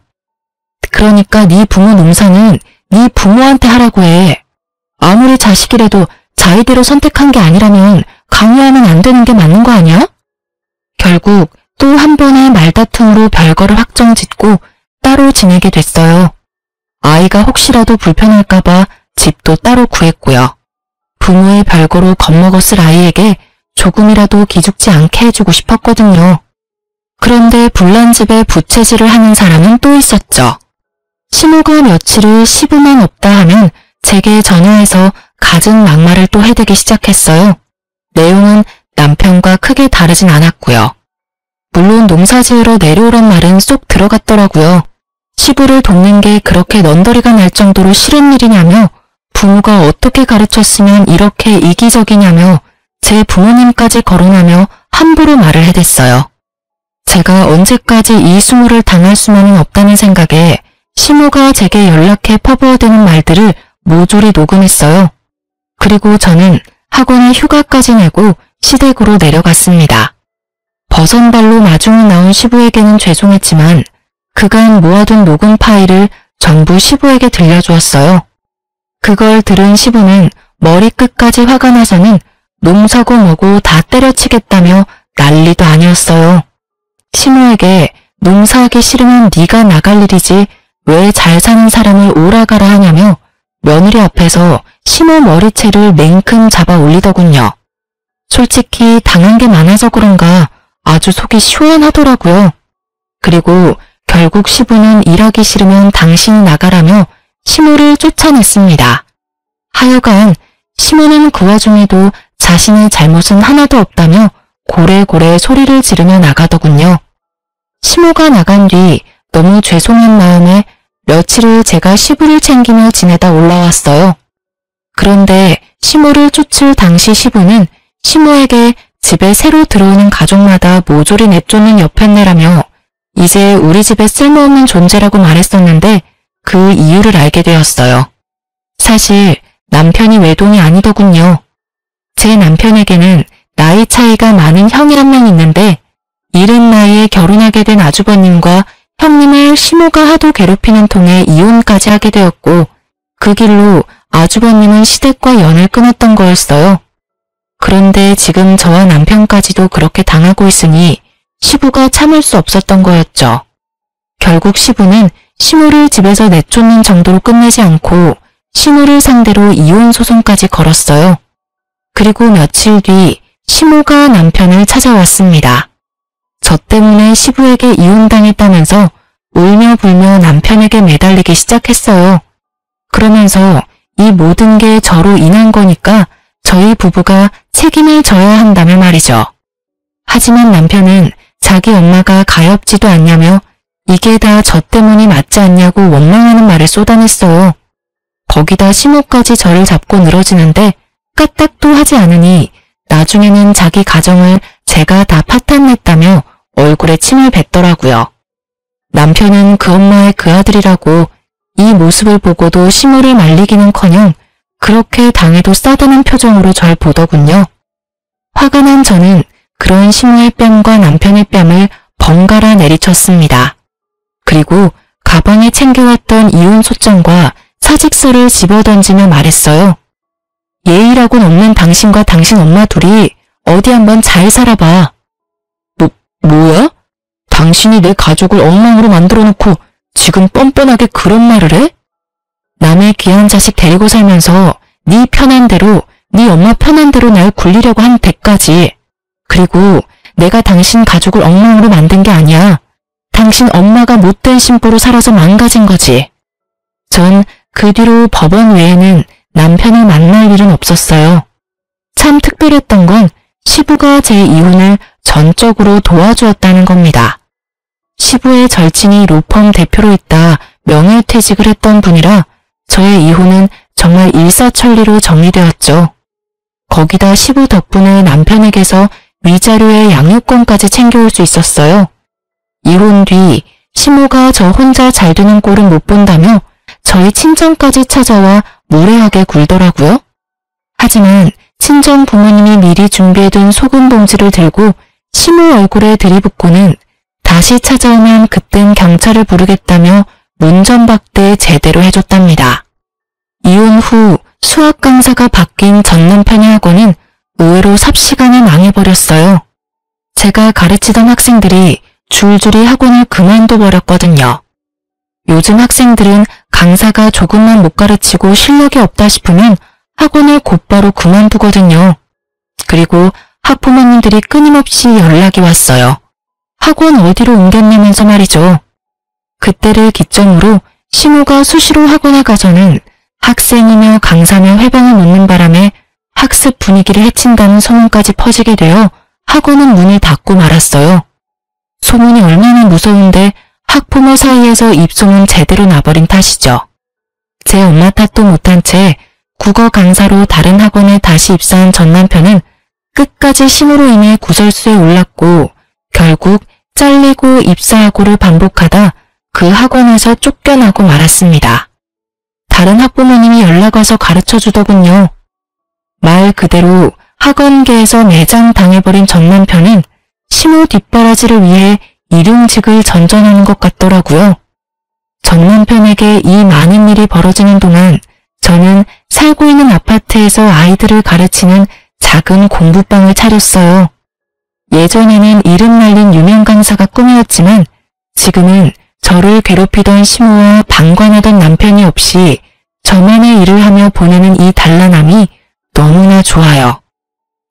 그러니까 네 부모 농사는 네 부모한테 하라고 해. 아무리 자식이라도 자의대로 선택한 게 아니라면 강요하면 안 되는 게 맞는 거 아니야? 결국 또 한 번의 말다툼으로 별거를 확정짓고 따로 지내게 됐어요. 아이가 혹시라도 불편할까봐 집도 따로 구했고요. 부모의 별거로 겁먹었을 아이에게 조금이라도 기죽지 않게 해주고 싶었거든요. 그런데 불난집에 부채질을 하는 사람은 또 있었죠. 시모가 며칠을 시부만 없다 하면 제게 전화해서 갖은 막말을 또 해대기 시작했어요. 내용은 남편과 크게 다르진 않았고요. 물론 농사 지으러 내려오란 말은 쏙 들어갔더라고요. 시부를 돕는 게 그렇게 넌더리가 날 정도로 싫은 일이냐며 부모가 어떻게 가르쳤으면 이렇게 이기적이냐며 제 부모님까지 거론하며 함부로 말을 해댔어요. 제가 언제까지 이 수모를 당할 수만은 없다는 생각에 시모가 제게 연락해 퍼부어대는 말들을 모조리 녹음했어요. 그리고 저는 학원에 휴가까지 내고 시댁으로 내려갔습니다. 버선발로 마중이 나온 시부에게는 죄송했지만 그간 모아둔 녹음 파일을 전부 시부에게 들려주었어요. 그걸 들은 시부는 머리끝까지 화가 나서는 농사고 뭐고 다 때려치겠다며 난리도 아니었어요. 시모에게 농사하기 싫으면 네가 나갈 일이지 왜 잘 사는 사람을 오라가라 하냐며 며느리 앞에서 시모 머리채를 냉큼 잡아 올리더군요. 솔직히 당한 게 많아서 그런가 아주 속이 시원하더라고요. 그리고 결국 시부는 일하기 싫으면 당신이 나가라며 시모를 쫓아냈습니다. 하여간 시모는 그 와중에도 자신의 잘못은 하나도 없다며 고래고래 소리를 지르며 나가더군요. 시모가 나간 뒤 너무 죄송한 마음에 며칠을 제가 시부를 챙기며 지내다 올라왔어요. 그런데 시모를 쫓을 당시 시부는 시모에게 집에 새로 들어오는 가족마다 모조리 내쫓는 여편네라며 이제 우리 집에 쓸모없는 존재라고 말했었는데 그 이유를 알게 되었어요. 사실 남편이 외동이 아니더군요. 제 남편에게는 나이 차이가 많은 형이 한 명 있는데 이른 나이에 결혼하게 된 아주버님과 형님을 시모가 하도 괴롭히는 통에 이혼까지 하게 되었고 그 길로 아주버님은 시댁과 연을 끊었던 거였어요. 그런데 지금 저와 남편까지도 그렇게 당하고 있으니 시부가 참을 수 없었던 거였죠. 결국 시부는 시모를 집에서 내쫓는 정도로 끝내지 않고 시모를 상대로 이혼 소송까지 걸었어요. 그리고 며칠 뒤 시모가 남편을 찾아왔습니다. 저 때문에 시부에게 이혼당했다면서 울며 불며 남편에게 매달리기 시작했어요. 그러면서 이 모든 게 저로 인한 거니까 저희 부부가 책임을 져야 한다며 말이죠. 하지만 남편은 자기 엄마가 가엾지도 않냐며 이게 다 저 때문이 맞지 않냐고 원망하는 말을 쏟아냈어요. 거기다 시모까지 저를 잡고 늘어지는데 까딱도 하지 않으니 나중에는 자기 가정을 제가 다 파탄냈다며 얼굴에 침을 뱉더라고요. 남편은 그 엄마의 그 아들이라고 이 모습을 보고도 시모를 말리기는커녕 그렇게 당해도 싸다는 표정으로 절 보더군요. 화가 난 저는 그런 시모의 뺨과 남편의 뺨을 번갈아 내리쳤습니다. 그리고 가방에 챙겨왔던 이혼 소장과 사직서를 집어던지며 말했어요. 예의라곤 없는 당신과 당신 엄마 둘이 어디 한번 잘 살아봐. 뭐야? 당신이 내 가족을 엉망으로 만들어놓고 지금 뻔뻔하게 그런 말을 해? 남의 귀한 자식 데리고 살면서 네 편한 대로, 네 엄마 편한 대로 날 굴리려고 한 데까지. 그리고 내가 당신 가족을 엉망으로 만든 게 아니야. 당신 엄마가 못된 신부로 살아서 망가진 거지. 전 그 뒤로 법원 외에는 남편을 만날 일은 없었어요. 참 특별했던 건 시부가 제 이혼을 전적으로 도와주었다는 겁니다. 시부의 절친이 로펌 대표로 있다 명예퇴직을 했던 분이라 저의 이혼은 정말 일사천리로 정리되었죠. 거기다 시부 덕분에 남편에게서 위자료의 양육권까지 챙겨올 수 있었어요. 이혼 뒤 시모가 저 혼자 잘 되는 꼴은 못 본다며 저희 친정까지 찾아와 무례하게 굴더라고요. 하지만 친정 부모님이 미리 준비해둔 소금 봉지를 들고 시모 얼굴에 들이붓고는 다시 찾아오면 그땐 경찰을 부르겠다며 문전박대 제대로 해줬답니다. 이혼 후 수학 강사가 바뀐 전 남편의 학원은 의외로 삽시간에 망해버렸어요. 제가 가르치던 학생들이 줄줄이 학원을 그만둬버렸거든요. 요즘 학생들은 강사가 조금만 못 가르치고 실력이 없다 싶으면 학원을 곧바로 그만두거든요. 그리고 학부모님들이 끊임없이 연락이 왔어요. 학원 어디로 옮겼냐면서 말이죠. 그때를 기점으로 시모가 수시로 학원에 가서는 학생이며 강사며 회방을 놓는 바람에 학습 분위기를 해친다는 소문까지 퍼지게 되어 학원은 문을 닫고 말았어요. 소문이 얼마나 무서운데 학부모 사이에서 입소문 제대로 나버린 탓이죠. 제 엄마 탓도 못한 채 국어 강사로 다른 학원에 다시 입사한 전 남편은 끝까지 시모로 인해 구설수에 올랐고 결국 잘리고 입사하고를 반복하다 그 학원에서 쫓겨나고 말았습니다. 다른 학부모님이 연락와서 가르쳐주더군요. 말 그대로 학원계에서 매장당해버린 전 남편은 시모 뒷바라지를 위해 일용직을 전전하는 것 같더라고요. 전 남편에게 이 많은 일이 벌어지는 동안 저는 살고 있는 아파트에서 아이들을 가르치는 작은 공부방을 차렸어요. 예전에는 이름 날린 유명 강사가 꿈이었지만 지금은 저를 괴롭히던 시모와 방관하던 남편이 없이 저만의 일을 하며 보내는 이 단란함이 너무나 좋아요.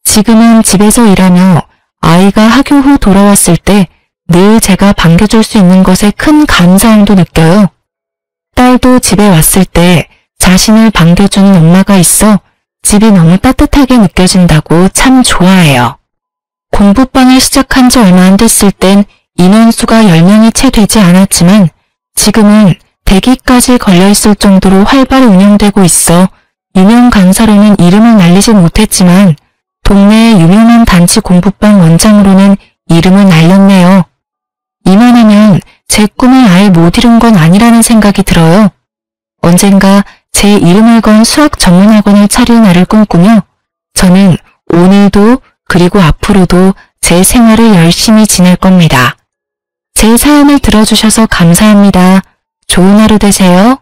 지금은 집에서 일하며 아이가 학교 후 돌아왔을 때 늘 제가 반겨줄 수 있는 것에 큰 감사함도 느껴요. 딸도 집에 왔을 때 자신을 반겨주는 엄마가 있어 집이 너무 따뜻하게 느껴진다고 참 좋아해요. 공부방을 시작한 지 얼마 안 됐을 땐 인원수가 10명이 채 되지 않았지만 지금은 대기까지 걸려있을 정도로 활발히 운영되고 있어 유명 강사로는 이름을 날리지 못했지만 동네의 유명한 단체 공부방 원장으로는 이름을 날렸네요. 이만하면 제 꿈을 아예 못 이룬 건 아니라는 생각이 들어요. 언젠가 제 이름을 건 수학 전문학원을 차릴 날을 꿈꾸며 저는 오늘도 그리고 앞으로도 제 생활을 열심히 지낼 겁니다. 제 사연을 들어주셔서 감사합니다. 좋은 하루 되세요.